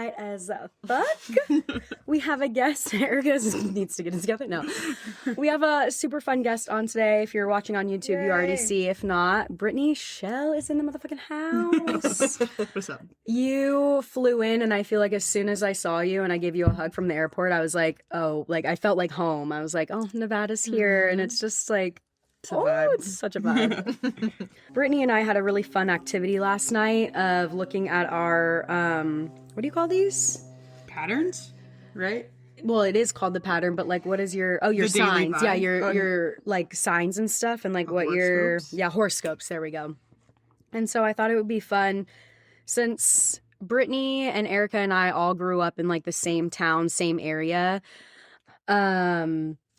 high as fuck. We have a guest. Erica needs to get it together. No. We have a super fun guest on today. If you're watching on YouTube, Yay. you already see. If not, Brittney Shell is in the motherfucking house. What's up? You flew in, and I feel like as soon as I saw you and I gave you a hug from the airport, I was like, oh, like I felt like home. I was like, oh, Nevada's here. And it's just like, it's such a vibe. Brittney and I had a really fun activity last night of looking at our, what do you call these? Patterns, right? Well, it is called the pattern, but like, what is your, your The daily signs. vibe. Yeah, your like signs and stuff and like what your, Horoscopes? horoscopes. There we go. And so I thought it would be fun since Brittney and Erica and I all grew up in like the same town, same area.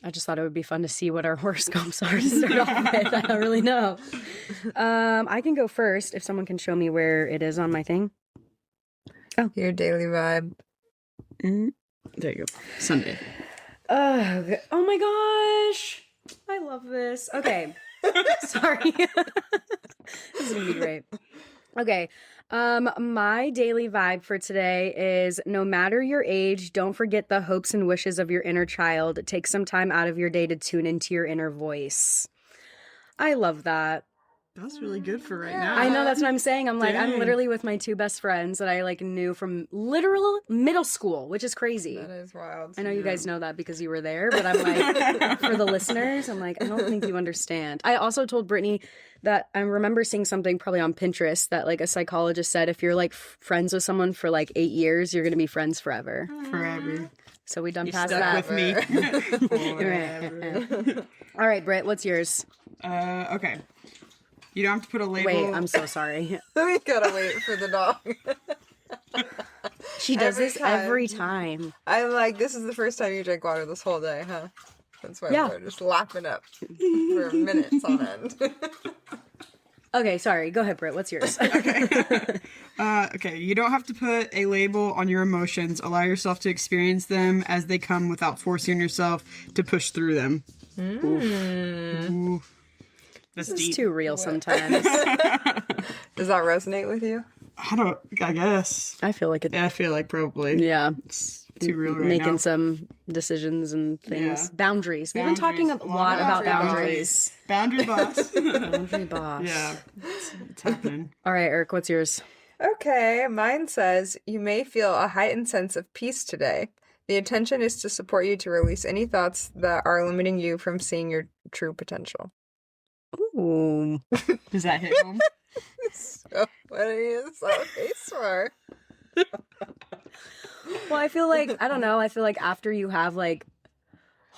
I just thought it would be fun to see what our horoscopes are to start off with. I don't really know. I can go first if someone can show me where it is on my thing. Oh, your daily vibe. Mm-hmm. There you go. Sunday. Oh my gosh. I love this. Okay. Sorry. This is going to be great. Okay. My daily vibe for today is no matter your age, don't forget the hopes and wishes of your inner child. Take some time out of your day to tune into your inner voice. I love that. That's really good for right now. I know, that's what I'm saying. I'm like, I'm Dang. literally with my two best friends that I like knew from literal middle school, which is crazy. That is wild. I know you guys know that because you were there, but I'm like, for the listeners, I'm like, I don't think you understand. I also told Brittney that I remember seeing something probably on Pinterest that like a psychologist said, if you're like friends with someone for like 8 years, you're going to be friends forever. Forever. So we done You're past stuck that. with me. Forever. All right, Britt, what's yours? Okay. You don't have to put a label. Wait, I'm so sorry. We gotta wait for the dog. She does Every this time. every time. I'm like, this is the first time you drank water this whole day, huh? That's why Yeah. we're just lapping up for minutes on end. Okay, sorry. Go ahead, Britt. What's yours? Okay, you don't have to put a label on your emotions. Allow yourself to experience them as they come without forcing yourself to push through them. Ooh. That's It's deep. too real sometimes. Does that resonate with you? I guess. I feel like it. Yeah, I feel like probably. Yeah. It's too real right Making now. some decisions and things. Yeah. Boundaries. We've been talking a lot about boundaries. Boundary boss. Boundary boss. Yeah. It's happening. All right, Eric, what's yours? Okay, mine says, you may feel a heightened sense of peace today. The intention is to support you to release any thoughts that are limiting you from seeing your true potential. Ooh. Does that hit home? So, what are you so face for? Well, I feel like, I don't know, I feel like after you have like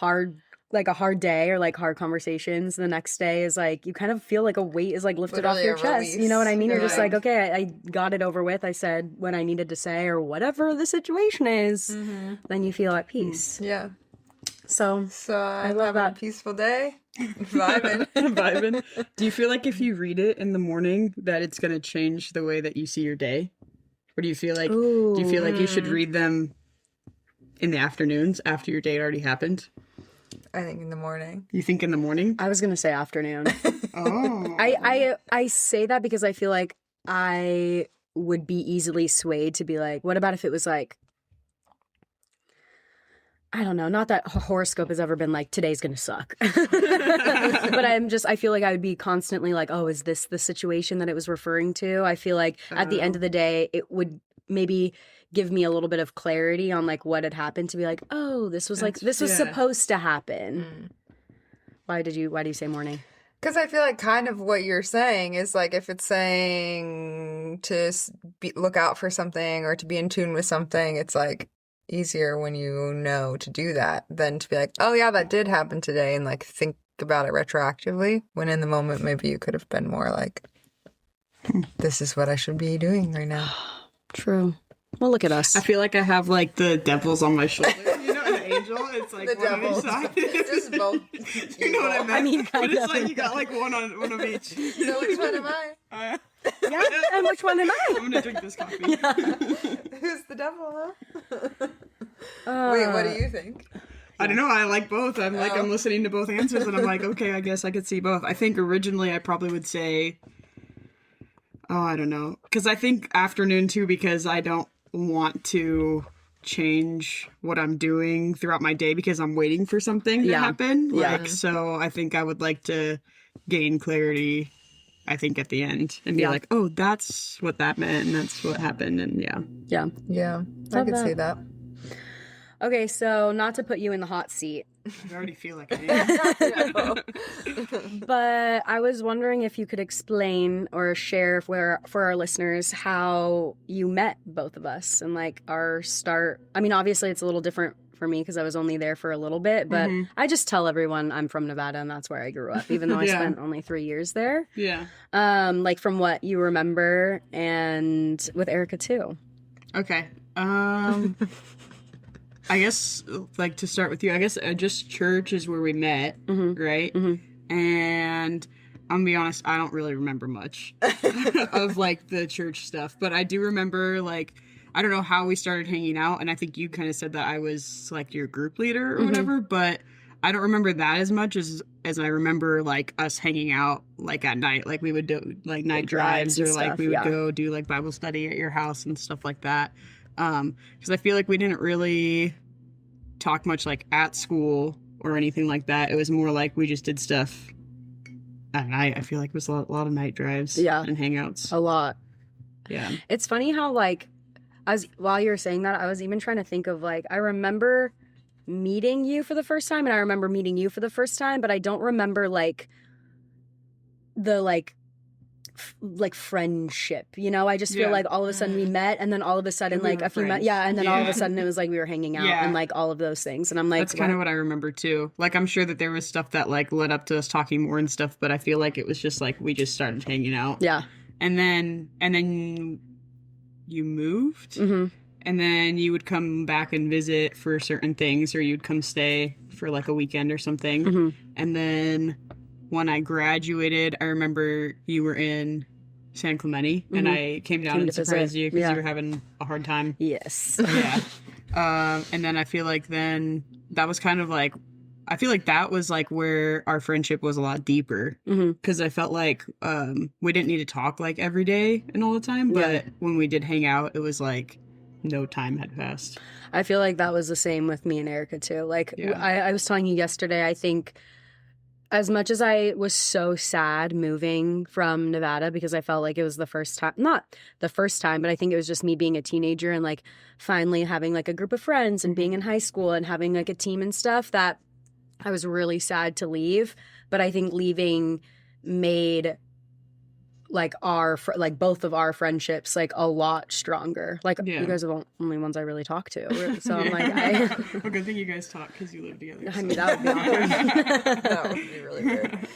a hard day or like hard conversations, the next day is like, you kind of feel like a weight is like lifted off Literally your a chest. release. You know what I mean? You're You're just like, like- okay, I got it over with. I said what I needed to say or whatever the situation is. Then you feel at peace. Yeah. So So I'm love having that. a peaceful day. Vibing. Vibing. Do you feel like if you read it in the morning that it's going to change the way that you see your day? Or do you feel like you should read them in the afternoons after your date already happened? I think in the morning. You think in the morning? I was going to say afternoon. Oh. I say that because I feel like I would be easily swayed to be like, what about if it was like, I don't know, not that a horoscope has ever been like, today's gonna suck. But I feel like I would be constantly like, oh, is this the situation that it was referring to? I feel like at the end of the day, it would maybe give me a little bit of clarity on like what had happened to be like, oh, this was supposed to happen. Why do you say morning? Because I feel like kind of what you're saying is like if it's saying to look out for something or to be in tune with something, it's like easier when you know to do that than to be like, oh yeah, that did happen today and like think about it retroactively when in the moment maybe you could have been more like, this is what I should be doing right now. True. Well, look at us. I feel like I have like the devils on my shoulder. You know, an angel. It's like The one on devils. each side. Just both. You know what I meant? I mean, but kind it's of. like you got like one of each. So which one am I? Yeah, and which one am I? I'm gonna drink this coffee. Who's the devil, huh? Wait, what do you think? I don't know. I like both. I'm listening to both answers, and I'm like, okay, I guess I could see both. I think originally I probably would say, oh, I don't know, because I think afternoon too, because I don't want to change what I'm doing throughout my day because I'm waiting for something to happen. Like, so I think I would like to gain clarity, I think, at the end and be like, oh, that's what that meant and that's what happened. And Yeah, I could see that. Okay, so not to put you in the hot seat. I already feel like I am. But I was wondering if you could explain or share for our listeners how you met both of us and like our start. I mean, obviously it's a little different for me because I was only there for a little bit, but I just tell everyone I'm from Nevada and that's where I grew up, even though I spent only 3 years there. Yeah. Like from what you remember, and with Erica too. Okay. I guess, like, to start with you, I guess just church is where we met, right? And I'm gonna be honest, I don't really remember much of, like, the church stuff. But I do remember, like, I don't know how we started hanging out. And I think you kind of said that I was, like, your group leader or whatever. But I don't remember that as much as I remember, like, us hanging out, like, at night. Like, we would do, like, night drives or, like, we would go do, like, Bible study at your house and stuff like that. Because I feel like we didn't really talk much like at school or anything like that. It was more like we just did stuff at night. I feel like it was a lot of night drives and hangouts. A lot. Yeah. It's funny how like while you were saying that, I was even trying to think of like, I remember meeting you for the first time and I remember meeting you for the first time, but I don't remember like the like friendship, you know? I just feel like all of a sudden we met and then all of a sudden like a few months, and then all of a sudden it was like we were hanging out and like all of those things. And I'm like, that's kind of what I remember too. Like, I'm sure that there was stuff that like led up to us talking more and stuff, but I feel like it was just like we just started hanging out. Yeah. And then you moved, and then you would come back and visit for certain things, or you'd come stay for like a weekend or something. And then when I graduated, I remember you were in San Clemente, and I came down and surprised you because you were having a hard time. Yes. Yeah. And then I feel like then that was kind of like, I feel like that was like where our friendship was a lot deeper, because I felt like we didn't need to talk like every day and all the time, but when we did hang out, it was like no time had passed. I feel like that was the same with me and Erica too. Like I was telling you yesterday, I think as much as I was so sad moving from Nevada because I felt like it was the first time, not the first time, but I think it was just me being a teenager and like finally having like a group of friends and being in high school and having like a team and stuff, that I was really sad to leave. But I think leaving made like both of our friendships like a lot stronger. Like you guys are the only ones I really talk to, so I'm like, well, good thing you guys talk because you live together. I mean, that would be awkward. That would be really weird.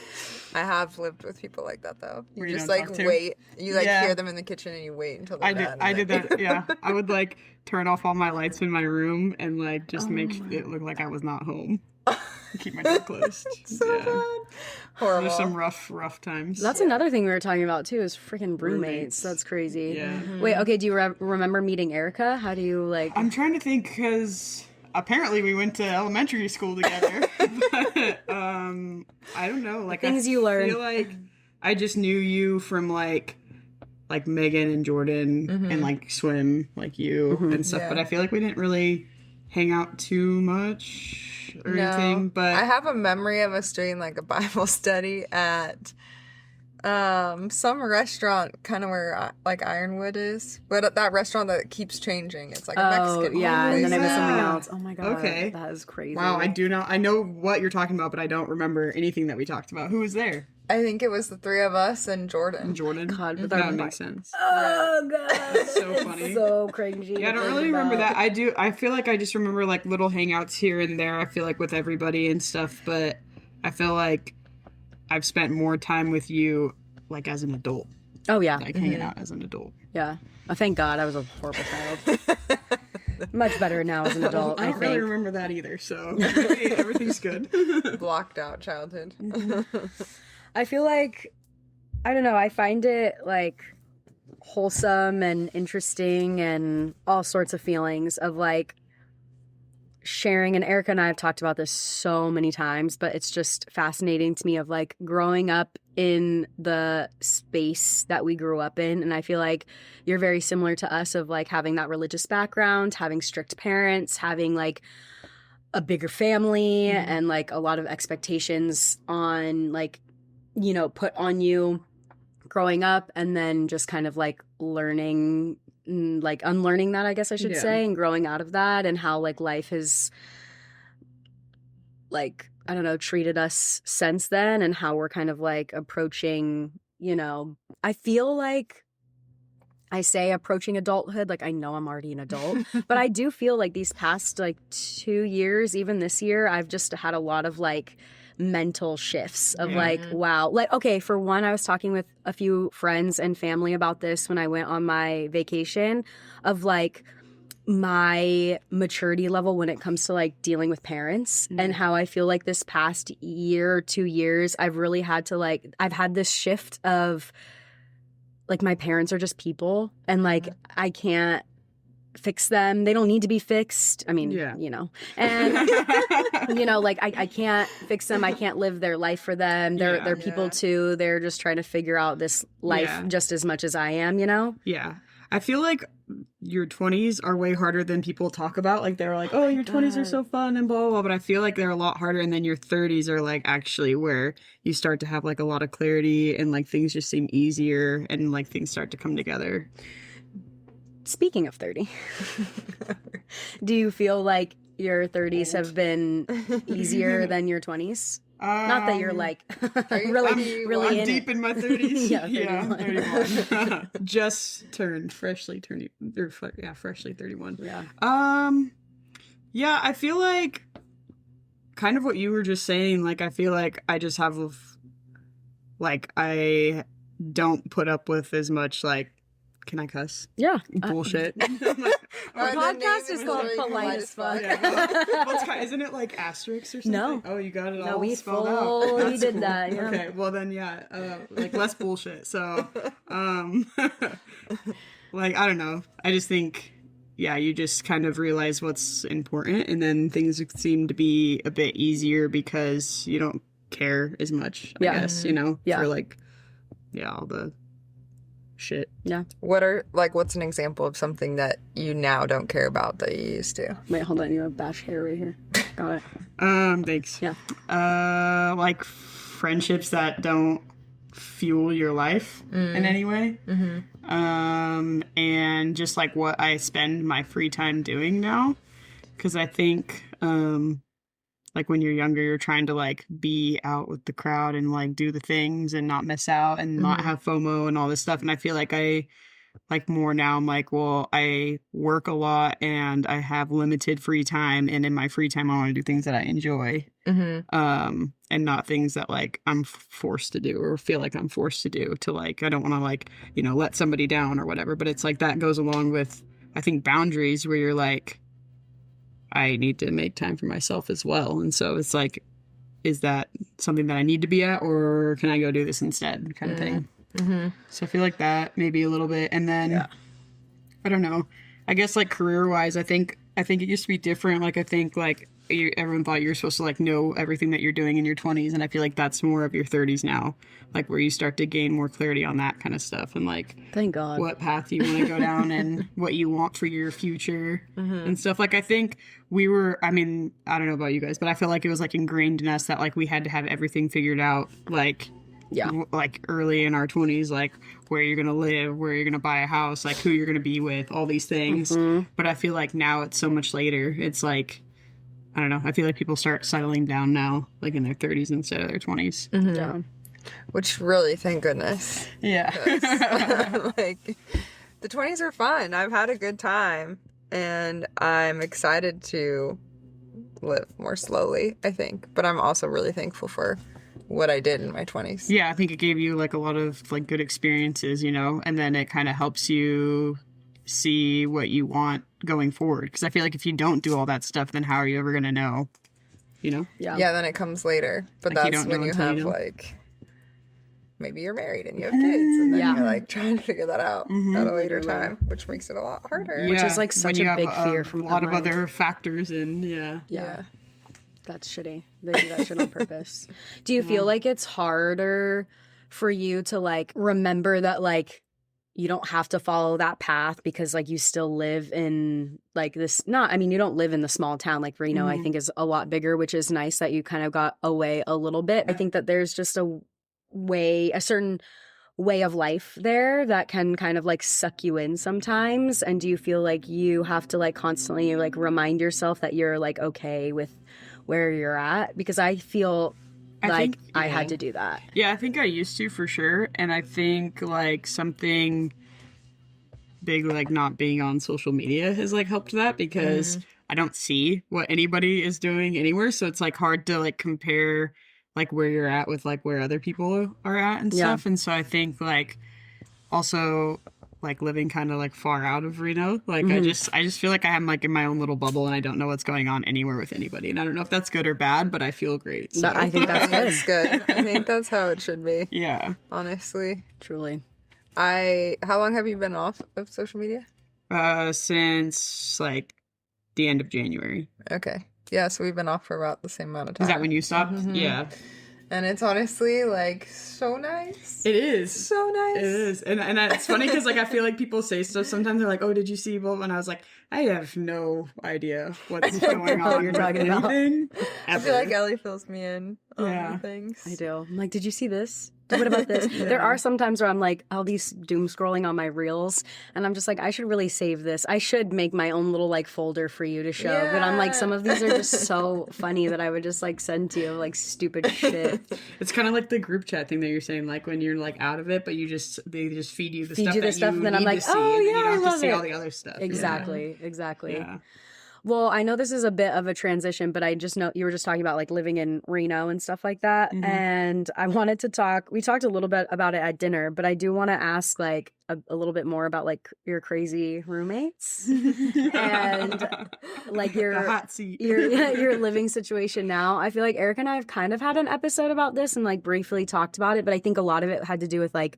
I have lived with people like that though. You just don't like talk to? wait. You like hear them in the kitchen and you wait until they're done. I did that. Yeah, I would like turn off all my lights in my room and like just make it look like I was not home. Keep my door closed. So bad. Horrible. There's some rough times. That's another thing we were talking about too, is freaking roommates. That's crazy. Yeah. Wait, okay, do you remember meeting Erica? How do you like... I'm trying to think because apparently we went to elementary school together. But I don't know. Like, things you learn. I feel like I just knew you from like Megan and Jordan and like swim like you and stuff. But I feel like we didn't really hang out too much or anything. But I have a memory of us doing like a Bible study at some restaurant kind of where like Ironwood is, but that restaurant that keeps changing. It's like a Mexican and then it was something Yeah. else. Oh my god. Okay. That is crazy. wow, I know what you're talking about, but I don't remember anything that we talked about. Who was there? I think it was the three of us and Jordan. God, but That makes sense. Oh god. That's so funny. So cringy. Yeah, I don't really remember that. I feel like I just remember like little hangouts here and there. I feel like with everybody and stuff, but I feel like I've spent more time with you like as an adult. Oh yeah. Like hanging out as an adult. Yeah. Oh, thank God I was a horrible child. Much better now as an adult, I I don't really think. remember that either, so everything's good. Blocked out childhood. I feel like, I don't know, I find it like wholesome and interesting and all sorts of feelings of like sharing, and Erica and I have talked about this so many times, but it's just fascinating to me of like growing up in the space that we grew up in. And I feel like you're very similar to us of like having that religious background, having strict parents, having like a bigger family and like a lot of expectations on like, you know, put on you growing up, and then just kind of like learning, like unlearning that, I guess I should say, and growing out of that, and how like life has like, I don't know, treated us since then, and how we're kind of like approaching, you know, I feel like I say approaching adulthood, like I know I'm already an adult, but I do feel like these past like 2 years, even this year, I've just had a lot of like mental shifts of like, wow. Like, okay, for one, I was talking with a few friends and family about this when I went on my vacation of like my maturity level when it comes to like dealing with parents and how I feel like this past year or 2 years, I've really had to like, I've had this shift of like my parents are just people and like I can't fix them. They don't need to be fixed. I mean, you know, and you know, like I can't fix them. I can't live their life for them. They're people too. They're just trying to figure out this life just as much as I am, you know? Yeah. I feel like your 20s are way harder than people talk about. Like they're like, oh, your 20s are so fun and blah, blah, blah. But I feel like they're a lot harder. And then your 30s are like actually where you start to have like a lot of clarity and like things just seem easier and like things start to come together. Speaking of 30, do you feel like your 30s have been easier than your 20s? Not that you're like really I'm deep in my 30s. Yeah, 31. Just freshly 31. Yeah. Yeah, I feel like kind of what you were just saying, like I feel like I just have like I don't put up with as much like, can I cuss? Yeah. Bullshit. Our podcast is called Polite as Fuck. Isn't it like asterisks or something? No. Oh, you got it all No, we spelled fully out. That's did cool. that. Yeah. Okay, well then, like less bullshit. So, like, I don't know. I just think, you just kind of realize what's important, and then things seem to be a bit easier because you don't care as much, I guess, you know, for like, all the shit. Yeah. What's an example of something that you now don't care about that you used to? Wait, hold on. You have bash hair right here. Got it. Thanks. Yeah. Like friendships that don't fuel your life in any way. And just like what I spend my free time doing now. Because I think, like when you're younger, you're trying to like be out with the crowd and like do the things and not miss out and not have FOMO and all this stuff. And I feel like I like more now. I'm like, well, I work a lot and I have limited free time. And in my free time, I want to do things that I enjoy. And not things that like I'm forced to do or feel like I'm forced to do to like, I don't want to like, you know, let somebody down or whatever. But it's like that goes along with, I think, boundaries where you're like, I need to make time for myself as well. And so it's like, is that something that I need to be at, or can I go do this instead kind of thing? So I feel like that maybe a little bit. And then, I don't know, I guess like career wise, I think it used to be different. Like, I think like everyone thought you were supposed to like know everything that you're doing in your 20s. And I feel like that's more of your 30s now, like where you start to gain more clarity on that kind of stuff. And like, thank God, what path you want to go down and what you want for your future and stuff. Like, I think I mean, I don't know about you guys, but I feel like it was like ingrained in us that like we had to have everything figured out, like, like early in our 20s, like where you're going to live, where you're going to buy a house, like who you're going to be with, all these things. But I feel like now it's so much later. It's like, I don't know. I feel like people start settling down now, like in their 30s instead of their 20s. Yeah. Which really, thank goodness. Yeah. Like, the 20s are fun. I've had a good time. And I'm excited to live more slowly, I think. But I'm also really thankful for what I did in my 20s. Yeah, I think it gave you like a lot of like good experiences, you know, and then it kind of helps you see what you want going forward. Because I feel like if you don't do all that stuff, then how are you ever going to know, you know? Yeah, then it comes later. But Like, that's when you have like maybe you're married and you have kids, and then Yeah. you're like trying to figure that out at a later Literally. time, which makes it a lot harder. Yeah, is, like, when such you a have big fear from a lot the of mind. other factors in. Yeah. Yeah. That's shitty. They do that shit on purpose. Do you feel like it's harder for you to like remember that like you don't have to follow that path because like you still live in like this not I mean you don't live in the small town like Reno I think is a lot bigger, which is nice that you kind of got away a little bit. I think that there's just a certain way of life there that can kind of like suck you in sometimes. And do you feel like you have to like constantly like remind yourself that you're like okay with where you're at? Because I feel like I had to do that. Yeah, I think I used to for sure. And I think like something big like not being on social media has like helped that because I don't see what anybody is doing anywhere. So it's like hard to like compare like where you're at with like where other people are at and stuff. And so I think like also like living kind of like far out of Reno, like I just feel like I'm like in my own little bubble and I don't know what's going on anywhere with anybody. And I don't know if that's good or bad, but I feel great. So. I think that's good. That's good. I think that's how it should be. Yeah. Honestly. Truly. How long have you been off of social media? Since like the end of January. Okay. Yeah, so we've been off for about the same amount of time. Is that when you stopped? Yeah. And it's honestly like so nice. It is. So nice. It is. And it's funny because like I feel like people say stuff sometimes they're like, oh, did you see blah? And I was like, I have no idea what's going on. You're talking about. I feel like Ellie fills me in Yeah. on things. I do. I'm like, did you see this? What about this? There are some times where I'm like, I'll be doom scrolling on my reels, and I'm just like, I should really save this. I should make my own little like folder for you to show. But I'm like, some of these are just so funny that I would just like send to you like stupid shit. It's kind of like the group chat thing that you're saying, like when you're like out of it, but they just feed you the Feed stuff you the that stuff, you and then I'm need like, to see, oh, and then yeah, you don't I have love to see it. all the other stuff. Exactly. Yeah. Well, I know this is a bit of a transition, but I just know you were just talking about like living in Reno and stuff like that. And I wanted to we talked a little bit about it at dinner, but I do want to ask like a little bit more about like your crazy roommates and like The hot seat. your living situation now. I feel like Eric and I have kind of had an episode about this and like briefly talked about it, but I think a lot of it had to do with like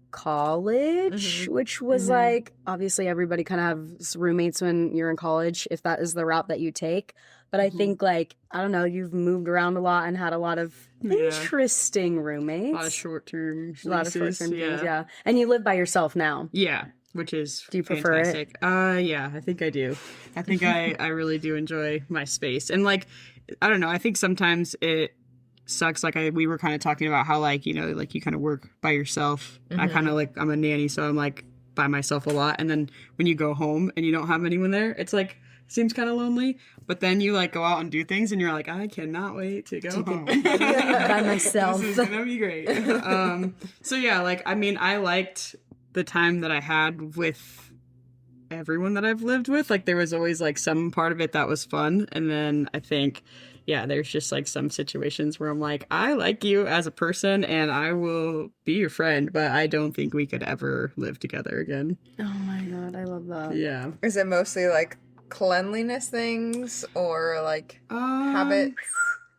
college, which was like obviously everybody kind of has roommates when you're in college if that is the route that you take. But I think like I don't know, you've moved around a lot and had a lot of interesting roommates, A lot of short-term leases. a lot of short-term things, yeah. And you live by yourself now. Yeah, which is Do you prefer fantastic. Yeah, I think I do. I think I really do enjoy my space. And like, I don't know, I think sometimes it sucks. Like we were kind of talking about how like, you know, like you kind of work by yourself. I kind of like, I'm a nanny, so I'm like by myself a lot. And then when you go home and you don't have anyone there, it's like, seems kind of lonely. But then you like go out and do things and you're like, I cannot wait to go home. By myself. This is gonna be great. So yeah, like I mean, I liked the time that I had with everyone that I've lived with. Like there was always like some part of it that was fun, and then I think there's just like some situations where I'm like, I like you as a person and I will be your friend, but I don't think we could ever live together again. Oh my god, I love that. Yeah. Is it mostly like cleanliness things or like habits?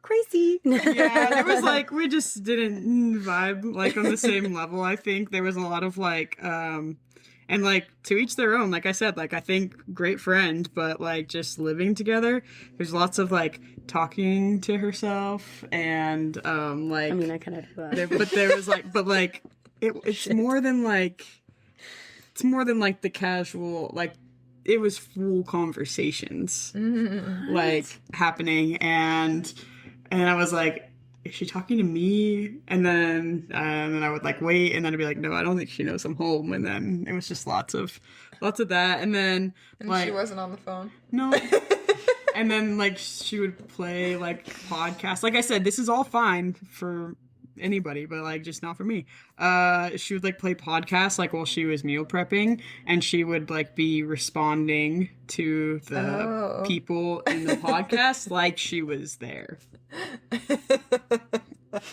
Crazy. Yeah, there was like we just didn't vibe like on the same level. I think there was a lot of like and like to each their own. Like I said, like I think great friend, but like just living together, there's lots of like talking to herself and like I mean, I kind of do that. but there was like it's more than like the casual like it was full conversations like happening and I was like, is she talking to me? And then I would like wait and then I'd be like, no, I don't think she knows I'm home. And then it was just lots of that. And then like she wasn't on the phone. No. And then like she would play like podcasts. Like I said, this is all fine for anybody, but like just not for me. She would like play podcasts like while she was meal prepping, and she would like be responding to the people in the podcast like she was there.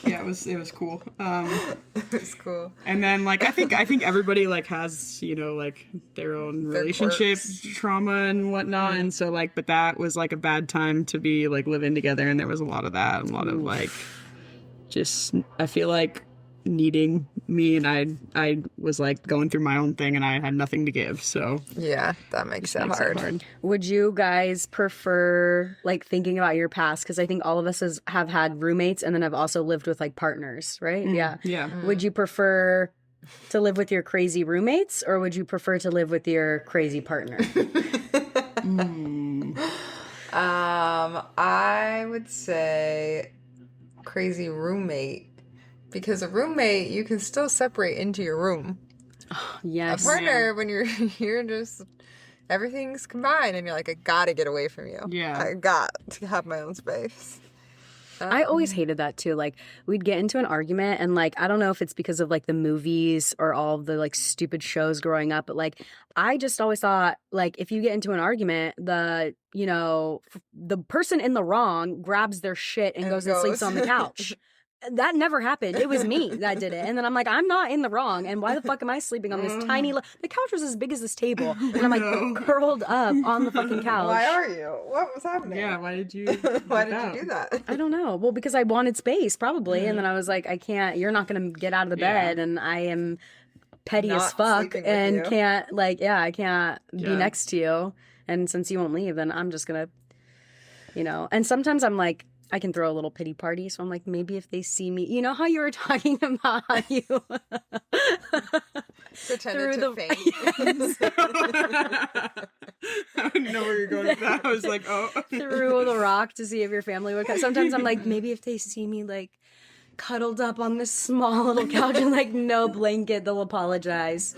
Yeah, it was cool. It was cool. And then like I think everybody like has, you know, like their own relationship trauma and whatnot, and so like but that was like a bad time to be like living together, and there was a lot of that, and a lot of like just I feel like needing me, and I was like going through my own thing, and I had nothing to give. So Yeah, that makes it makes hard. Would you guys prefer, like, thinking about your past? Because I think all of us have had roommates, and then I've also lived with, like, partners, right? Yeah. Yeah. Would you prefer to live with your crazy roommates, or would you prefer to live with your crazy partner? I would say crazy roommate, because a roommate you can still separate into your room. Yes. A partner, when you're just everything's combined, and you're like, I gotta get away from you. Yeah. I got to have my own space. I always hated that too. Like, we'd get into an argument, and like, I don't know if it's because of like the movies or all of the like stupid shows growing up, but like, I just always thought, like, if you get into an argument, the person in the wrong grabs their shit and goes and sleeps on the couch. That never happened. It was me that did it. And then I'm like, I'm not in the wrong. And why the fuck am I sleeping on this tiny... The couch was as big as this table. And I'm like curled up on the fucking couch. Why are you? What was happening? Yeah, why did you Why did you do that? I don't know. Well, because I wanted space, probably. And then I was like, I can't... You're not going to get out of the bed. And I am petty Not as fuck. sleeping with And you. can't... Like, yeah, I can't be Yeah. next to you. And since you won't leave, then I'm just going to... And sometimes I'm like... I can throw a little pity party, so I'm like, maybe if they see me, you know how you were talking about how you Pretended through to faint. I didn't know where you're going with that. I was like, oh. threw the rock to see if your family would come. Sometimes I'm like, maybe if they see me like cuddled up on this small little couch and like no blanket, they'll apologize.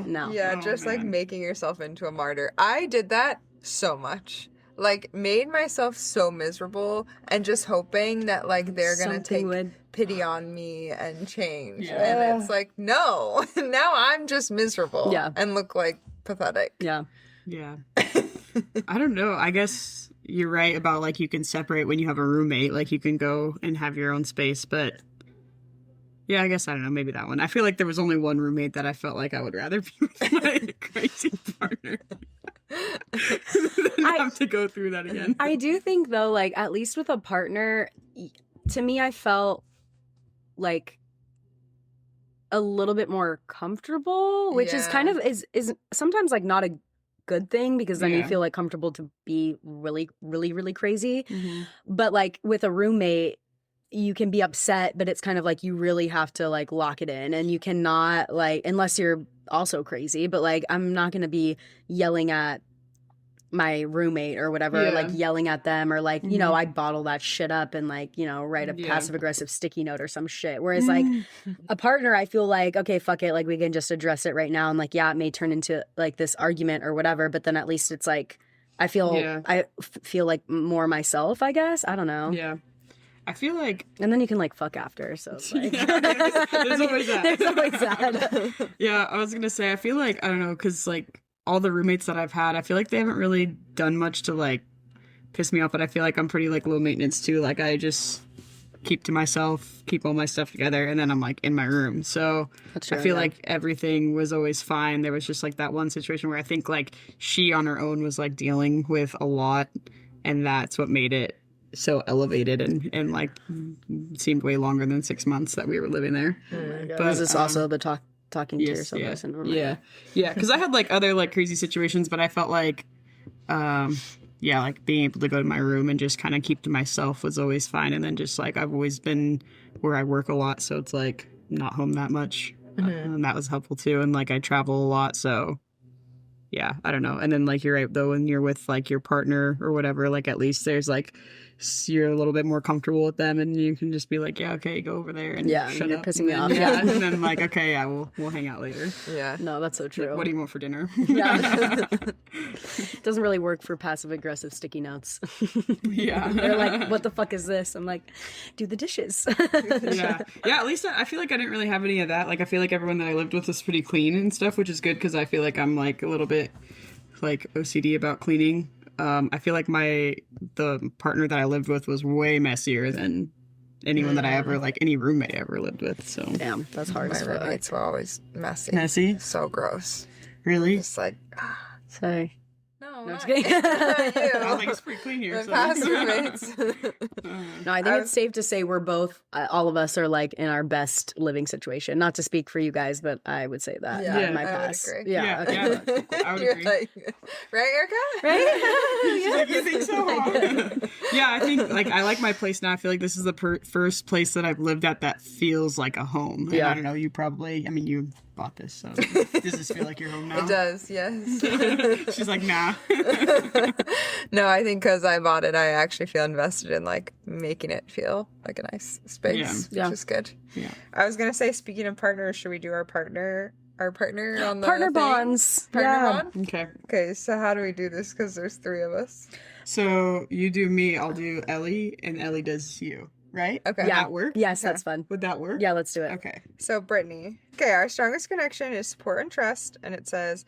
No. Yeah, Oh, just like man. making yourself into a martyr. I did that so much. Like, made myself so miserable, and just hoping that like they're gonna Something take would- pity on me and change. Yeah. And it's like, no, now I'm just miserable. Yeah. And look like pathetic. Yeah. Yeah. I don't know. I guess you're right about like you can separate when you have a roommate. Like you can go and have your own space, but yeah, I guess I don't know. Maybe that one. I feel like there was only one roommate that I felt like I would rather be with my crazy partner than have to go through that again. I do think though, like at least with a partner, to me, I felt like a little bit more comfortable, which is Yeah. kind of is sometimes like not a good thing, because then you Yeah. feel like comfortable to be really, really, really crazy. Mm-hmm. But like with a roommate, you can be upset, but it's kind of like you really have to like lock it in, and you cannot like, unless you're also crazy, but like I'm not going to be yelling at my roommate or whatever, Yeah. like yelling at them, or like, Mhm. I'd bottle that shit up and like, write a Yeah. passive aggressive sticky note or some shit. Whereas like a partner, I feel like, okay, fuck it. Like we can just address it right now. And like, yeah, it may turn into like this argument or whatever, but then at least it's like, I feel, Yeah. feel like more myself, I guess. I don't know. Yeah. I feel like And then you can like fuck after. So it's like, Yeah, there's always that. There's always that. yeah, I was gonna say I feel like I don't know, because like all the roommates that I've had, I feel like they haven't really done much to like piss me off, but I feel like I'm pretty like low maintenance too. Like I just keep to myself, keep all my stuff together, and then I'm like in my room. So That's I true, feel yeah. like everything was always fine. There was just like that one situation where I think like she on her own was like dealing with a lot, and that's what made it so elevated and like seemed way longer than 6 months that we were living there. But Is this also the talking to yes, yourself yeah, syndrome? yeah, yeah. Because I had like other like crazy situations, but I felt like, yeah, like being able to go to my room and just kind of keep to myself was always fine. And then just like I've always been where I work a lot, so it's like not home that much, and that was helpful too. And like I travel a lot, so yeah, I don't know. And then like you're right though, when you're with like your partner or whatever, like at least there's like you're a little bit more comfortable with them, and you can just be like, yeah, okay, go over there and Yeah, shut you're up. pissing And me then- off. Yeah, Yeah. and then like, okay, yeah, we'll hang out later. Yeah. No, that's so true. What do you want for dinner? Yeah. Doesn't really work for passive aggressive sticky notes. Yeah. They're like, what the fuck is this? I'm like, do the dishes. yeah, yeah. At least I feel like I didn't really have any of that. Like I feel like everyone that I lived with was pretty clean and stuff, which is good because I feel like I'm like a little bit like OCD about cleaning. I feel like the partner that I lived with was way messier than anyone that I ever like any roommate I ever lived with. So Damn, that's hard My as fuck. roommates were always messy. messy, So gross. really? Just like, Sorry. no. No, I'm just not kidding. you. I think it's pretty clean here. My So. past roommates. No, I think it's safe to say we're both, all of us are like in our best living situation. Not to speak for you guys, but I would say that Yeah, in my I would past. agree. Yeah, okay. I would You're agree. like, right, Erica? Right? She's like, you think so? Yeah, I think like I like my place now. I feel like this is the first place that I've lived at that feels like a home. And Yeah. I don't know. You probably. I mean, you bought this, so does this feel like your home now? It does, yes. She's like, nah. No, I think because I bought it, I actually feel invested in like making it feel like a nice space, Yeah. which is good. Yeah. I was gonna say, speaking of partners, should we do our partner on the Partner thing? bonds. Partner Yeah. bond? Okay. Okay, so how do we do this? Because there's 3 of us. So you do me, I'll do Ellie, and Ellie does you. Right? Okay. Would that work? Yes, that's fun. Would that work? Yeah, let's do it. Okay. So Brittney. Okay, our strongest connection is support and trust, and it says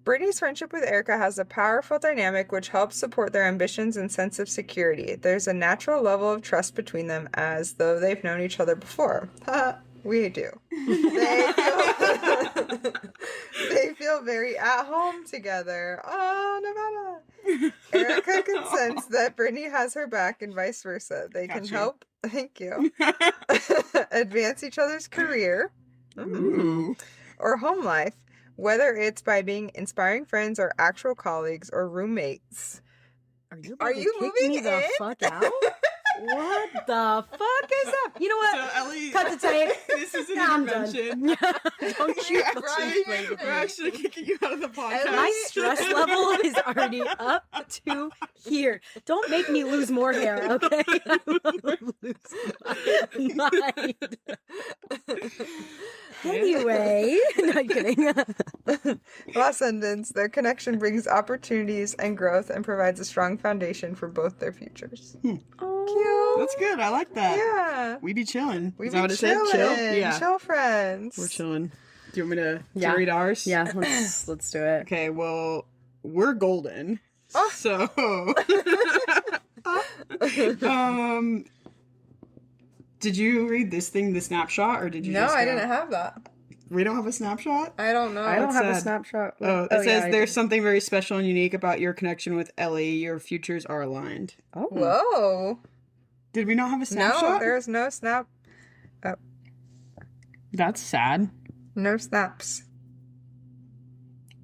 Brittney's friendship with Erica has a powerful dynamic which helps support their ambitions and sense of security. There's a natural level of trust between them as though they've known each other before. We do. They feel very at home together. Oh, Nevada. Erica can sense that Brittney has her back and vice versa. They can Gotcha. help, thank you, advance each other's career Ooh. or home life, whether it's by being inspiring friends or actual colleagues or roommates. Are you, Are about to you kick moving me the in? fuck out? What the fuck is up? You know what? So Ellie, Cut the tape. this is an I'm done. intervention. Don't you We're actually kicking you out of the podcast. My stress level is already up to here. Don't make me lose more hair, okay? I will lose my mind. Anyway, no, I'm kidding. Last sentence. Their connection brings opportunities and growth and provides a strong foundation for both their futures. Oh, That's good. I like that. Yeah. We be chilling. We Is be that what it said? chilling. Chill? Yeah. Chill friends. We're chilling. Do you want me to Yeah. read ours? yeah, let's do it. Okay, well, we're golden. Oh. So, did you read this thing, the snapshot, or did you No, just I go? didn't have that. We don't have a snapshot? I don't know. I don't have a sad. snapshot. Oh, it yeah, says I there's do. something very special and unique about your connection with Ellie. Your futures are aligned. Oh, Whoa. Did we not have a No, snapshot? there's no snap. That's sad. No snaps.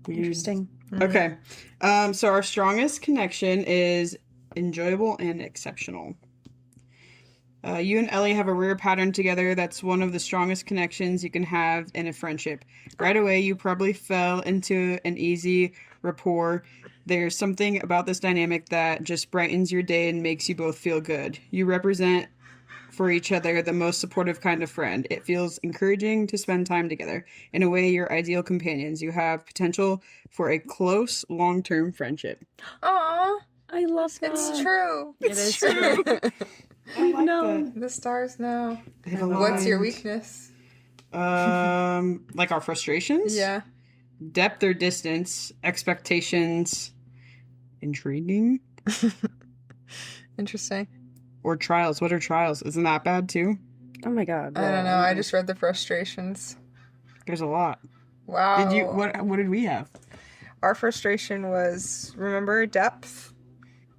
interesting. Okay. So our strongest connection is enjoyable and exceptional. You and Ellie have a rare pattern together that's one of the strongest connections you can have in a friendship. Right away, you probably fell into an easy rapport. There's something about this dynamic that just brightens your day and makes you both feel good. You represent for each other the most supportive kind of friend. It feels encouraging to spend time together. In a way, you're ideal companions. You have potential for a close, long-term friendship. Aw, I love that. it's true. It is true. We've known. The stars know. They've What's your aligned. weakness? Like our frustrations? Yeah. Depth or distance, expectations, intriguing, Interesting. or trials. What are trials? Isn't that bad too? Oh my god. I don't know. I just read the frustrations. There's a lot. Wow. Did you what did we have? Our frustration was, remember, depth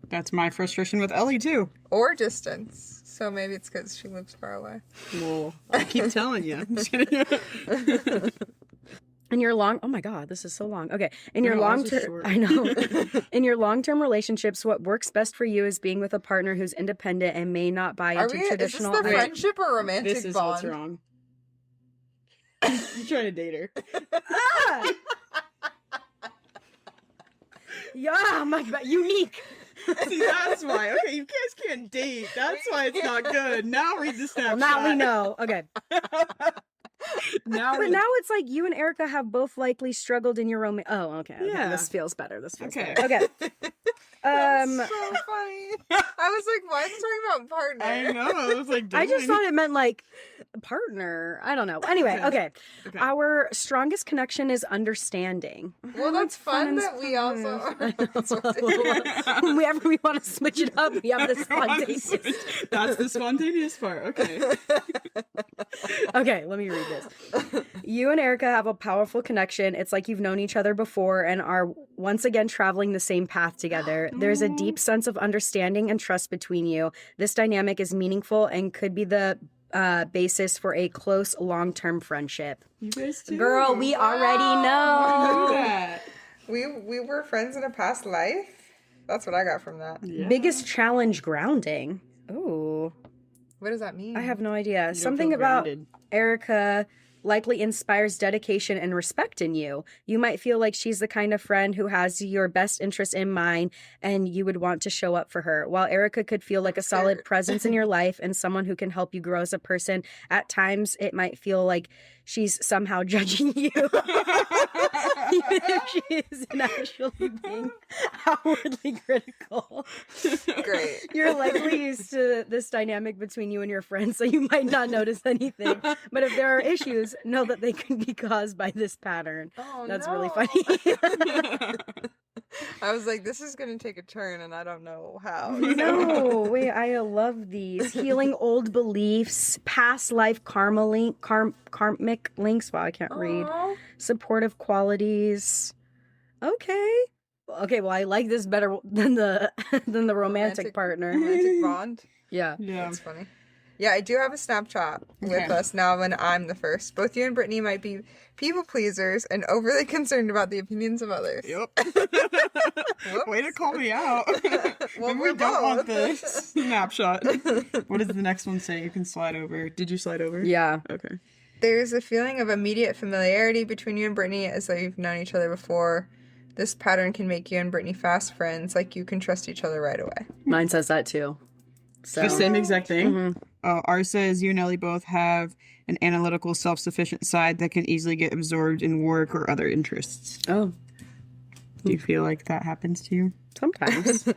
That's my frustration with Ellie too. or distance. So maybe it's because she lives far away. Well, I keep telling you. I'm just kidding. In your long, oh my god, this is so long. Okay, in your No, ours long was term, short. I know. In your long-term relationships, what works best for you is being with a partner who's independent and may not buy Are into we? Is this traditional. the Wait. friendship or romantic This is bond? what's wrong. You're trying to date her. Ah! Yeah, oh my god, unique. See, that's why. Okay, you guys can't date. That's why it's not good. Now read the Well, snapshot. now we know. Okay, Now but we now it's like you and Erica have both likely struggled in your romance. Oh, okay. Yeah. This feels better. This feels Okay. better. Okay. That's so funny. I was like, why is he talking about partner? I know. I was like, I just dang. thought it meant like partner. I don't know. Anyway, okay. Okay. Our strongest connection is understanding. Well, that's fun and that we also. Whenever we want to switch it up, we have this spontaneous. That's the spontaneous part. Okay. Okay, let me read this. You and Erica have a powerful connection. It's like you've known each other before and are once again traveling the same path together. There's a deep sense of understanding and trust between you. This dynamic is meaningful and could be the basis for a close long-term friendship. You guys too. Girl, we already I knew know. that. We were friends in a past life. That's what I got from that. Yeah. Biggest challenge grounding. Ooh, What does that mean? I have no idea. don't Something feel about grounded. Erica likely inspires dedication and respect in you. You might feel like she's the kind of friend who has your best interest in mind and you would want to show up for her. While Erica could feel like a solid presence in your life and someone who can help you grow as a person, at times it might feel like she's somehow judging you. Even if she isn't actually being outwardly critical. Great. You're likely used to this dynamic between you and your friends, so you might not notice anything. But if there are issues, know that they can be caused by this pattern. Oh, That's no. really funny. I was like, this is going to take a turn, and I don't know how. No, wait, I love these. Healing old beliefs, past life karmic links. Wow, I can't read. Aw. Supportive qualities. Okay. Okay, well, I like this better than the romantic partner. Romantic bond. Yeah. Yeah. That's funny. Yeah, I do have a Snapchat with Okay. us now when I'm the first. Both you and Brittany might be people pleasers and overly concerned about the opinions of others. Yep. Whoops. Way to call me out. Well, Maybe we're we don't want both. the snapshot. What does the next one say? You can slide over. Did you slide over? Yeah. Okay. There's a feeling of immediate familiarity between you and Brittany as though you've known each other before. This pattern can make you and Brittany fast friends, like you can trust each other right away. Mine says that too. So The same exact thing. Mhm. Ours says you and Ellie both have an analytical, self-sufficient side that can easily get absorbed in work or other interests. Oh, Do you feel like that happens to you? sometimes.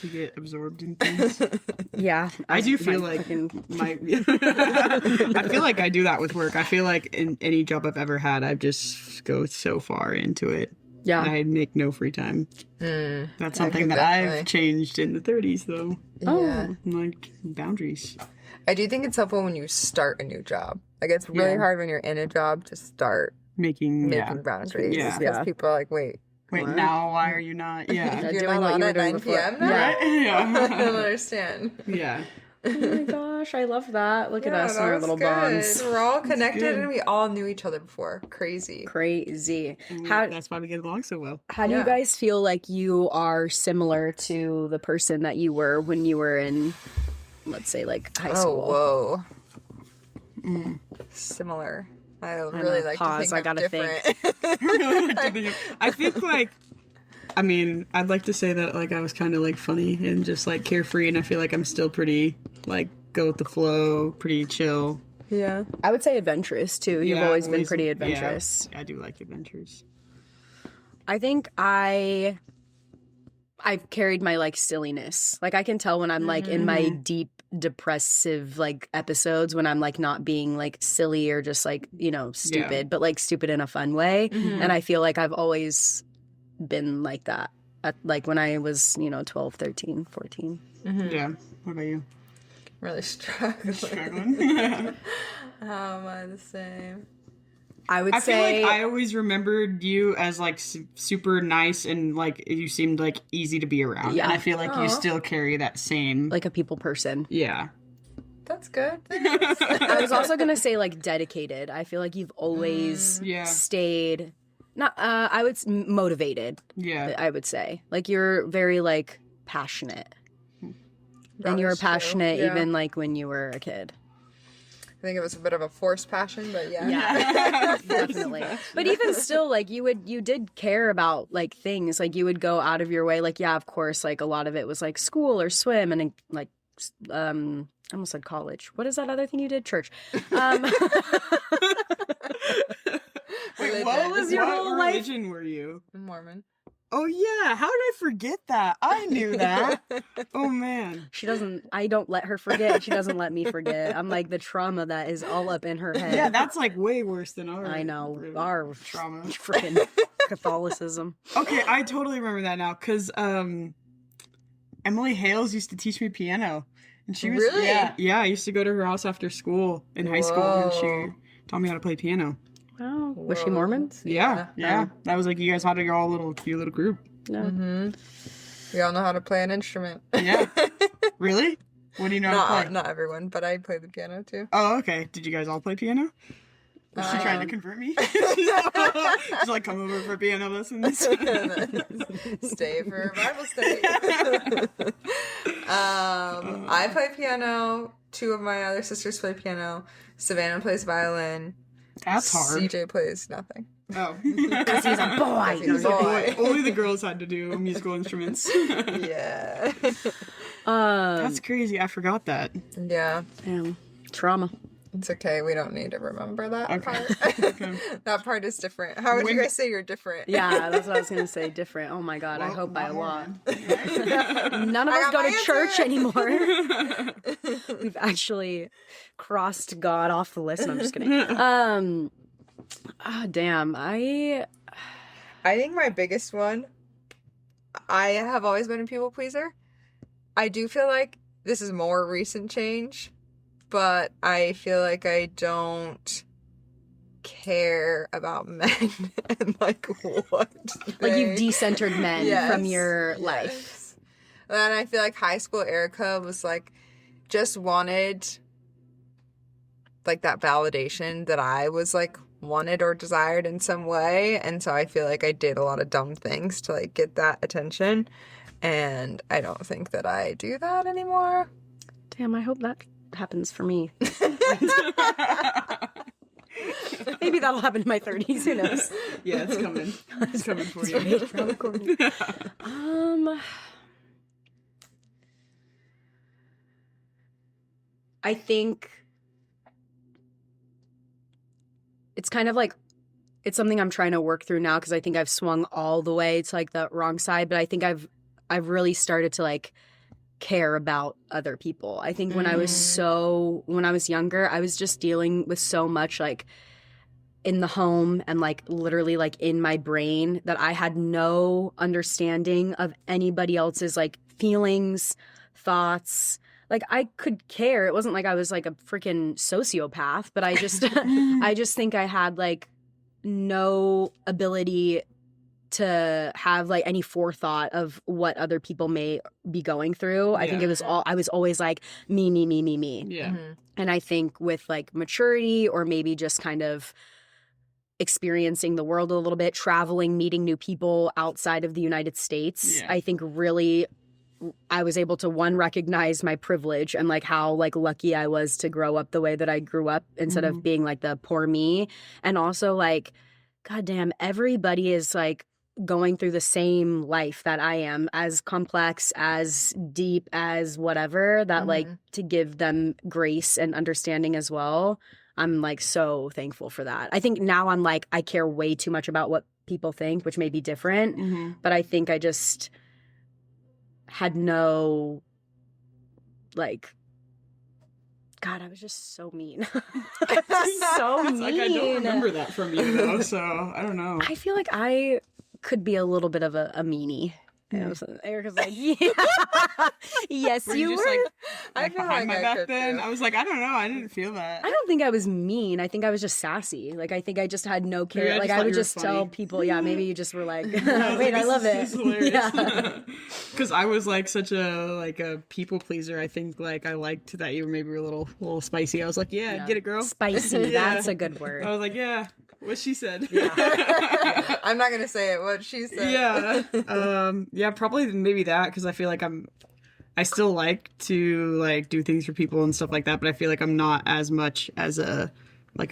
You get absorbed in things? Yeah. I do feel like my I feel like I do that with work. I feel like in any job I've ever had, I just go so far into it. Yeah. I make no free time. That's something could that definitely- I've changed in the 30s, though. Yeah. Like boundaries. I do think it's helpful when you start a new job. Like, it's really Yeah. hard when you're in a job to start Making making boundaries. Yeah. Because Yeah. people are like, wait, Wait, What? now why are you not? Yeah. Yeah, you're doing not what on you were at doing 9 before. p.m. now? Right? I don't Yeah. understand. Yeah. Oh my gosh, I love that. Look at Yeah, us and that our was little good. bonds. We're all connected good. and we all knew each other before. Crazy. Crazy. And How that's why we get along so well. how do Yeah. you guys feel like you are similar to the person that you were when you were in, let's say, like high school? Oh, whoa. Similar. I really know. like Pause, to I think I'm gotta think. different. I think like I mean, I'd like to say that like I was kind of like funny and just like carefree, and I feel like I'm still pretty like go with the flow, pretty chill. Yeah. I would say adventurous too. You've Yeah, always been always- pretty yeah, adventurous. I do like adventures. I think I've carried my like silliness. Like I can tell when I'm like in my deep depressive like episodes when I'm like not being like silly or just like, you know, stupid, but like stupid in a fun way. And I feel like I've always been like that. Like when I was, you know, 12, 13, 14. Yeah. What about you? Really struggling. Struggling. How am I the same? I would I feel say like I always remembered you as like super nice and like you seemed like easy to be around. Yeah. And I feel like Aw. you still carry that same. like a people person. Yeah. That's good. I was also gonna say like dedicated. I feel like you've always Yeah. stayed not I would motivated. Yeah. I would say like you're very like passionate, and you were is true. passionate Yeah. even like when you were a kid. I think it was a bit of a forced passion, but yeah. Yeah, definitely. But even still, like you did care about like things. Like you would go out of your way. Like yeah, of course. Like a lot of it was like school or swim, and like I almost said college. What is that other thing you did? Church. Wait, Religion. was your what whole life? religion were you? Mormon. Oh yeah, how did I forget that? I knew that. Oh man. She doesn't. I don't let her forget. She doesn't let me forget. I'm like the trauma that is all up in her head. Yeah, that's like way worse than our. I know our trauma. freaking Catholicism. Okay, I totally remember that now because Emily Hales used to teach me piano, And she was Really? yeah. I used to go to her house after school in high school, and she taught me how to play piano. Oh, was she Mormon? Yeah. That was like you guys had your cute little group. No. Mm-hmm. We all know how to play an instrument. Yeah. Really? What do you know how to play? Not everyone, but I play the piano too. Oh, okay. Did you guys all play piano? Was she trying to convert me? She's like, come over for piano lessons. Stay for Bible study. I play piano. 2 of my other sisters play piano. Savannah plays violin. That's hard. CJ plays nothing. Oh. Because he's a boy. He's a boy. Only the girls had to do musical instruments. Yeah. That's crazy. I forgot that. Yeah. Damn. Trauma. It's okay. We don't need to remember that part. Okay. That part is different. How would you guys say you're different? Yeah, that's what I was going to say. Different. Oh my God. I Well, hope by a not lot. more. None of us got go my to church answer. anymore. We've actually crossed God off the list. No, I'm just kidding. Damn. I think my biggest one, I have always been a people pleaser. I do feel like this is more recent change, but I feel like I don't care about men and like what Like they... you've decentered men Yes, from your life. yes. And I feel like high school Erica was like, just wanted like that validation that I was like wanted or desired in some way. And so I feel like I did a lot of dumb things to like get that attention. And I don't think that I do that anymore. Damn, I hope that happens for me. Maybe that'll happen in my 30s. Who knows? Yeah, it's coming. It's coming for you. Around the corner. I think it's kind of like it's something I'm trying to work through now because I think I've swung all the way to like the wrong side, but I think I've really started to like care about other people. I think when I was younger, I was just dealing with so much like in the home and like literally like in my brain that I had no understanding of anybody else's like feelings, thoughts. Like I could care. It wasn't like I was like a freaking sociopath, but I just I just think I had like no ability to have like any forethought of what other people may be going through. I think it was I was always like me. Yeah. Mm-hmm. And I think with like maturity or maybe just kind of experiencing the world a little bit, traveling, meeting new people outside of the United States, I think really I was able to recognize my privilege and like how like lucky I was to grow up the way that I grew up instead of being like the poor me. And also like, goddamn, everybody is like going through the same life that I am, as complex, as deep, as whatever, that like to give them grace and understanding as well. I'm like so thankful for that. I think now I'm like, I care way too much about what people think, which may be different, but I think I just had no like, God, I was just so mean. So mean. Like I don't remember that from you though, so I don't know. I feel like I could be a little bit of a meanie. Erica's like, yeah, yes, Were you just were. like I feel behind like my I back could then? too. I was like, I don't know, I didn't feel that. I don't think I was mean. I think I was just sassy. Like I think I just had no care. Maybe I like just I thought would you were just tell funny. people, yeah, maybe you just were like, was wait, like, I love this it. is hilarious. Yeah. Because I was like such a people pleaser. I think like I liked that you were maybe a little spicy. I was like, yeah. Get it, girl. Spicy. Yeah. That's a good word. I was like, yeah, what she said. I'm not gonna say it. What she said. Yeah, probably maybe that because I feel like I still like to like do things for people and stuff like that, but I feel like I'm not as much as a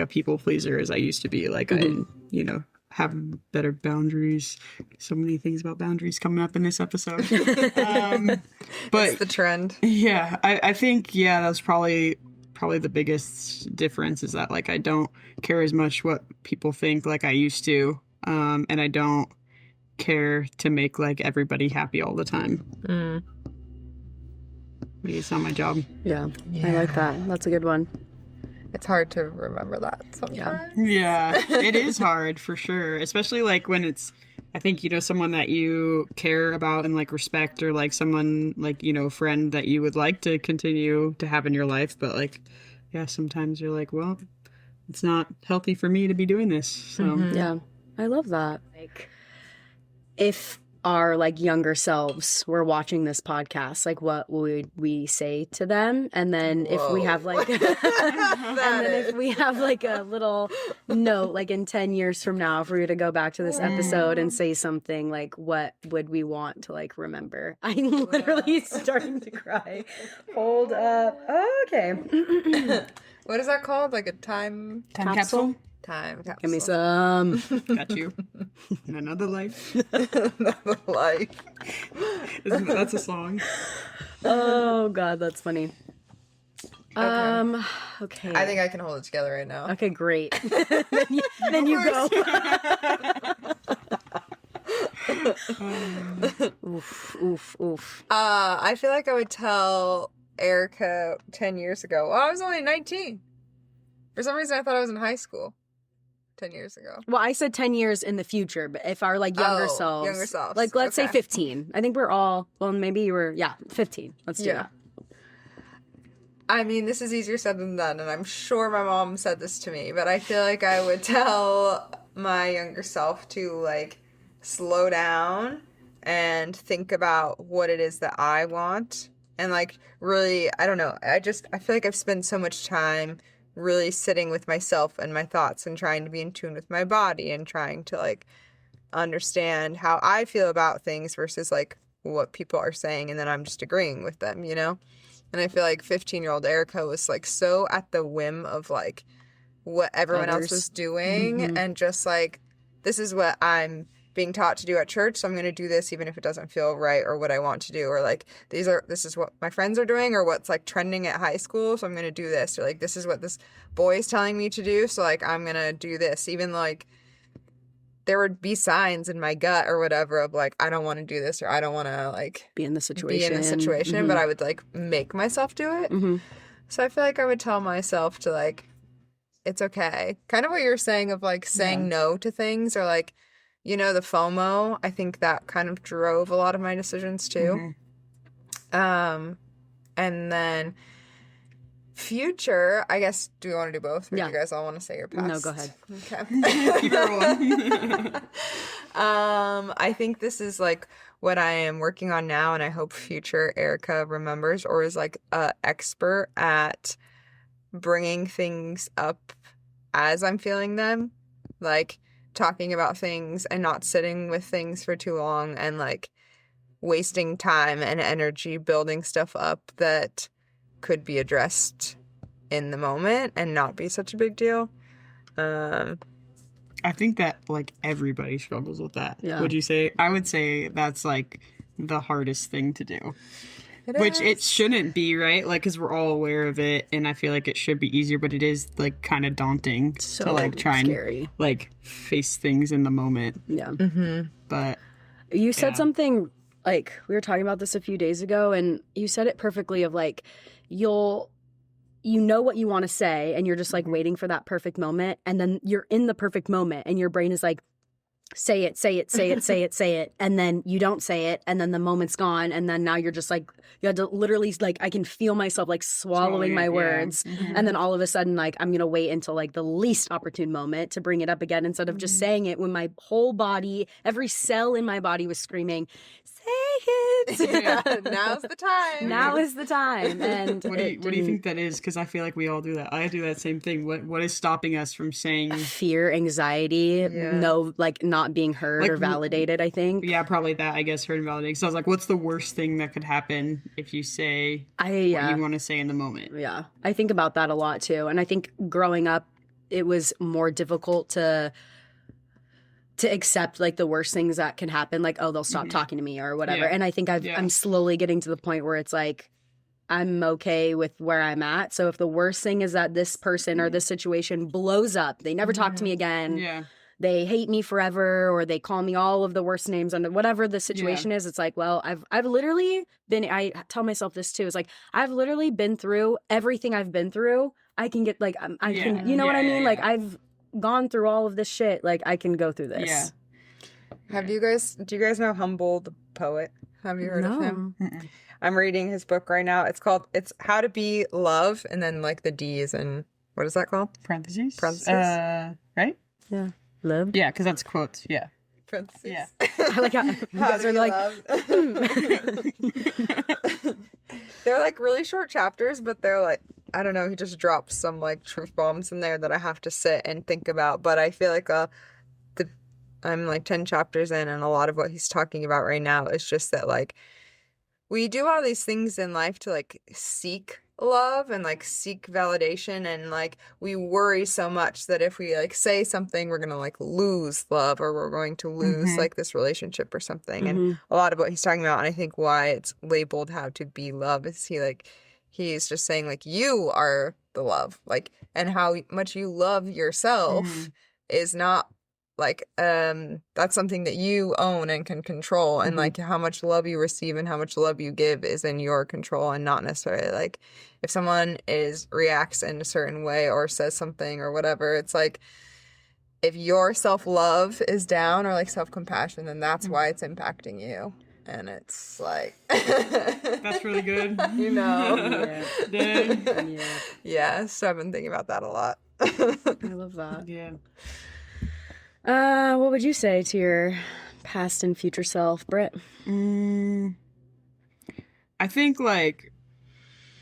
people pleaser as I used to be. Like I have better boundaries. So many things about boundaries coming up in this episode. But It's the trend. yeah, I think that's probably the biggest difference is that like I don't care as much what people think like I used to, and I don't care to make like everybody happy all the time. It's not my job. Yeah, I like that. That's a good one. it's hard to remember that sometimes. Yeah, it is hard for sure, especially like when it's, I think, someone that you care about and like respect, or like someone like, friend that you would like to continue to have in your life. But like, yeah, sometimes you're like, well, it's not healthy for me to be doing this. So Yeah, I love that. Like, if our like younger selves were watching this podcast, like what would we say to them? And then if we have like if we have like a little note, like in 10 years from now, if we were to go back to this episode and say something, like what would we want to like remember? I'm literally starting to cry. Hold up. Oh, okay. What is that called? Like a time capsule? Time capsule. Give me some. Got you. In another life. Another life. That's a song. Oh God, that's funny. Okay. I think I can hold it together right now. Okay, great. then you go. Oof, oof, oof. I feel like I would tell Erica 10 years ago. Well, I was only 19. For some reason, I thought I was in high school 10 years ago. Well, I said 10 years in the future, but if our like younger selves, like let's say 15. I think we're all, well, maybe you were, 15. Let's do that. I mean, this is easier said than done, and I'm sure my mom said this to me, but I feel like I would tell my younger self to like slow down and think about what it is that I want. And like really, I don't know, I feel like I've spent so much time really sitting with myself and my thoughts and trying to be in tune with my body and trying to like understand how I feel about things versus like what people are saying, and then I'm just agreeing with them, And I feel like 15-year-old Erica was like so at the whim of like what everyone else was doing, and just like, this is what I'm being taught to do at church, so I'm going to do this even if it doesn't feel right or what I want to do, or like this is what my friends are doing or what's like trending at high school, so I'm going to do this, or like this is what this boy is telling me to do, so like I'm going to do this, even like there would be signs in my gut or whatever of like I don't want to do this, or I don't want to like be in the situation, but I would like make myself do it. So I feel like I would tell myself to like, it's okay, kind of what you're saying of like saying no to things, or like, the FOMO, I think that kind of drove a lot of my decisions too. And then future, I guess, do we want to do both? Or do you guys all want to say your past? No, go ahead. Okay. I think this is like what I am working on now, and I hope future Erica remembers or is like a expert at bringing things up as I'm feeling them. Like, talking about things and not sitting with things for too long and like wasting time and energy building stuff up that could be addressed in the moment and not be such a big deal. I think that like everybody struggles with that. Yeah. Would you say? I would say that's like the hardest thing to do. Which it shouldn't be, right? Like, because we're all aware of it, and I feel like it should be easier, but it is like kind of daunting to like try and like face things in the moment. Yeah. But you said something, like we were talking about this a few days ago, and you said it perfectly of like you know what you want to say, and you're just like waiting for that perfect moment, and then you're in the perfect moment, and your brain is like, say it, say it, say it, say it, say it. And then you don't say it. And then the moment's gone. And then now you're just like, you had to literally, like, I can feel myself like swallowing my words. And then all of a sudden, like, I'm going to wait until like the least opportune moment to bring it up again instead of just saying it when my whole body, every cell in my body was screaming, say it. Now's the time. Now is the time. And what do you think that is? Because I feel like we all do that. I do that same thing. What is stopping us from saying? Fear, anxiety, not being heard like, or validated, I think. Yeah, probably that, I guess, heard and validated. So I was like, what's the worst thing that could happen if you say what you want to say in the moment? Yeah, I think about that a lot too. And I think growing up, it was more difficult to accept like the worst things that can happen, like, oh, they'll stop talking to me or whatever. And I think I'm slowly getting to the point where it's like, I'm okay with where I'm at. So if the worst thing is that this person or this situation blows up, they never talk to me again, they hate me forever or they call me all of the worst names under whatever the situation is. It's like, well, I've literally been, I tell myself this too. It's like, I've literally been through everything I've been through. I can get like, I can, you know what I mean? Like I've gone through all of this shit. Like I can go through this. Yeah. Do you guys know Humble the poet? Have you heard of him? I'm reading his book right now. It's How to Be Love, and then like the D is in, what is that called? Parentheses. Right? Yeah. Love. Yeah, because that's quotes. Yeah. Parentheses. Yeah. I like how you guys are like, they're like really short chapters, but they're like, I don't know, he just drops some like truth bombs in there that I have to sit and think about. But I feel like I'm like 10 chapters in, and a lot of what he's talking about right now is just that like we do all these things in life to like seek love and like seek validation, and like we worry so much that if we like say something, we're gonna like lose love, or we're going to lose like this relationship or something. And a lot of what he's talking about, and I think why it's labeled How to Be Love, is he's just saying like you are the love, like, and how much you love yourself is not like that's something that you own and can control, and like how much love you receive and how much love you give is in your control, and not necessarily like if someone reacts in a certain way or says something or whatever. It's like if your self-love is down, or like self-compassion, then that's why it's impacting you. And it's like that's really good. You know. Dang. Yeah, so I've been thinking about that a lot. I love that. Yeah. What would you say to your past and future self, Britt? I think like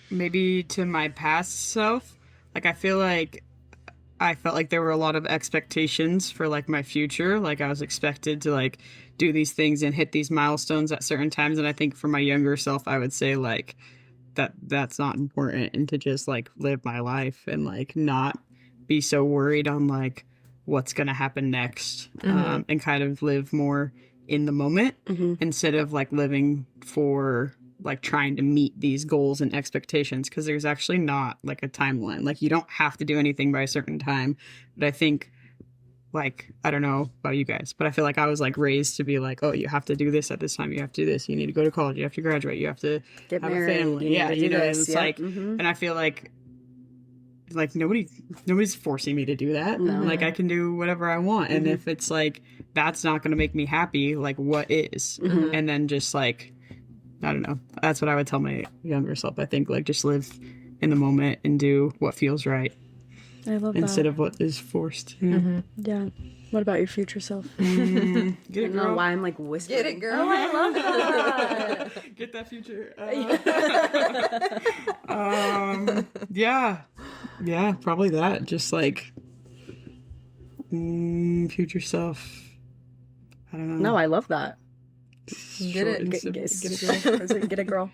maybe to my past self, like I feel like I felt like there were a lot of expectations for like my future. Like I was expected to like do these things and hit these milestones at certain times. And I think for my younger self, I would say like that's not important, and to just like live my life and like not be so worried on like what's going to happen next, and kind of live more in the moment instead of like living for like trying to meet these goals and expectations, because there's actually not like a timeline. Like you don't have to do anything by a certain time. But I think like, I don't know about you guys, but I feel like I was like raised to be like, oh, you have to do this at this time, you have to do this, you need to go to college, you have to graduate, you have to Get have married, a family. you need to do and this. it's Yeah. like and I feel like nobody's forcing me to do that. No. Like I can do whatever I want, and if it's like that's not going to make me happy, like what is? And then just like, I don't know, that's what I would tell my younger self. I think like just live in the moment and do what feels right I love instead that. of what is forced. Yeah. Yeah. What about your future self? Get I it, don't know girl. why I'm like whispering. Get it, girl. Oh, I love that. Get that future. Yeah, probably that. Just like future self. I don't know. No, I love that. Get it. Get it, girl.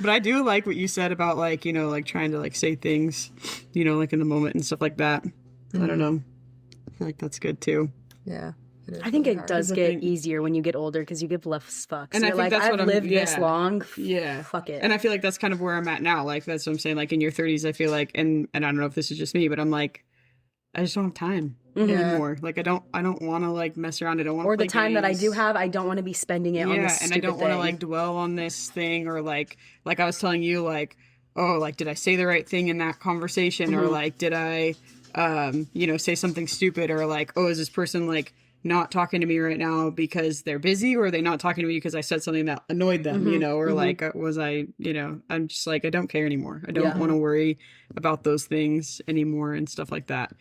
But I do like what you said about like, you know, like trying to like say things, you know, like in the moment and stuff like that. I don't know. I feel like that's good too. Yeah. I think it hard. does I get think- easier when you get older because you give less fucks. And I You're think like, that's I've what I'm- lived this yeah. long. Yeah. Fuck it. And I feel like that's kind of where I'm at now. Like that's what I'm saying. Like in your 30s, I feel like, and I don't know if this is just me, but I'm like, I just don't have time anymore. Like I don't want to like mess around. I don't want to. Or the time that I games. do have, I don't want to be spending it on this and I don't want to like dwell on this thing, or like I was telling you, like, oh, like did I say the right thing in that conversation, or like did I you know, say something stupid, or like, oh, is this person like not talking to me right now because they're busy, or are they not talking to me because I said something that annoyed them, you know, or like was I, you know, I'm just like, I don't care anymore. I don't want to worry about those things anymore and stuff like that.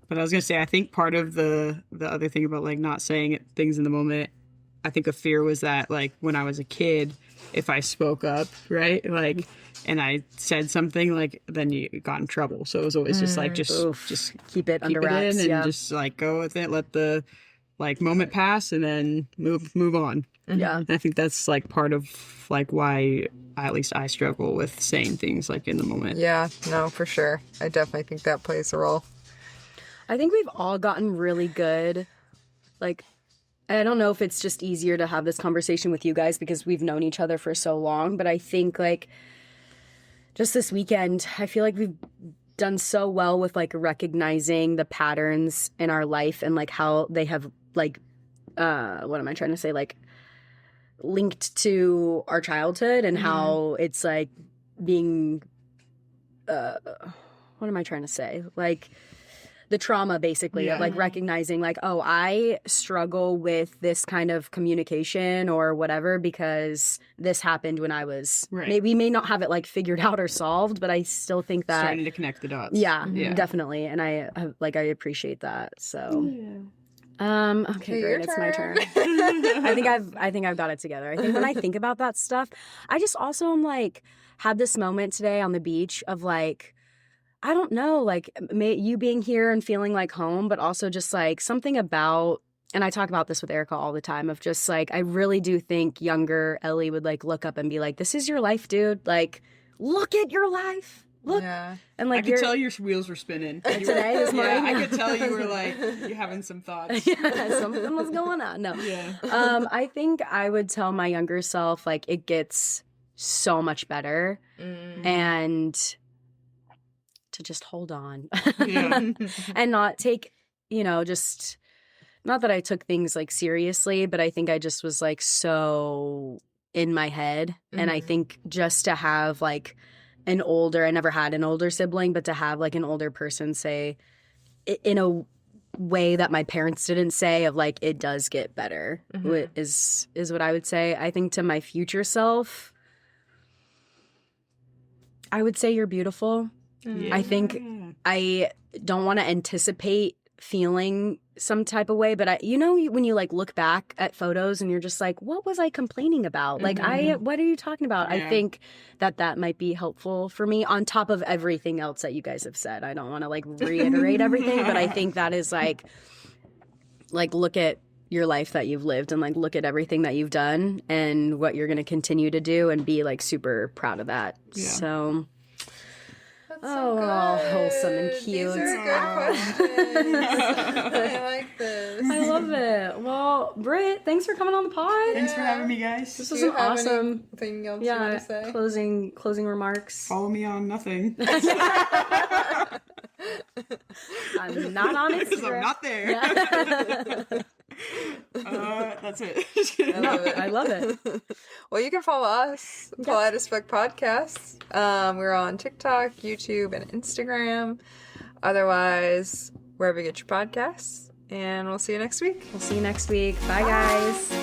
But I was gonna say, I think part of the other thing about like not saying things in the moment, I think a fear was that like when I was a kid, if I spoke up, right, like, and I said something, like, then you got in trouble. So it was always just like just keep it under wraps. in and Yeah. just like go with it, let the like moment pass, and then move on. Yeah. And I think that's like part of like why at least I struggle with saying things like in the moment. Yeah, no, for sure. I definitely think that plays a role. I think we've all gotten really good. Like, I don't know if it's just easier to have this conversation with you guys because we've known each other for so long, but I think like just this weekend, I feel like we've done so well with like recognizing the patterns in our life and like how they have like what am I trying to say, like linked to our childhood and how it's like being what am I trying to say, like the trauma basically of like recognizing like, oh, I struggle with this kind of communication or whatever because this happened when I was maybe may not have it like figured out or solved, but I still think that Starting to connect the dots. Yeah, definitely. And I appreciate that. So okay, great. It's my turn. I think I've got it together. I think when I think about that stuff, I just also am like had this moment today on the beach of like, I don't know, like you being here and feeling like home, but also just like something about, and I talk about this with Erica all the time, of just like, I really do think younger Ellie would like look up and be like, this is your life, dude. Like, look at your life. Look. Yeah. And like, I could tell your wheels were spinning. Today, this morning? Yeah, I could tell you were like, you're having some thoughts. Yeah, something was going on. No. Yeah. I think I would tell my younger self, like, it gets so much better. And to just hold on and not take, just not that I took things like seriously, but I think I just was like so in my head. And I think just to have like I never had an older sibling, but to have like an older person say in a way that my parents didn't say of like, it does get better is what I would say. I think to my future self, I would say you're beautiful. I think I don't want to anticipate feeling some type of way, but when you like look back at photos and you're just like, what was I complaining about? Like, what are you talking about? I think that might be helpful for me on top of everything else that you guys have said. I don't want to like reiterate everything, but I think that is like look at your life that you've lived and like look at everything that you've done and what you're going to continue to do and be like super proud of that. Yeah. So so wholesome and cute. These are good questions. I like this. I love it. Well, Britt, thanks for coming on the pod. Thanks for having me, guys. This was an awesome thing else you want to say? Closing remarks. Follow me on nothing. I'm not on Instagram. Because I'm not there. Yeah. That's it. I love it. Well, you can follow us, Polite as Fuck Podcast. We're on TikTok, YouTube, and Instagram. Otherwise, wherever you get your podcasts. And we'll see you next week. Bye, guys.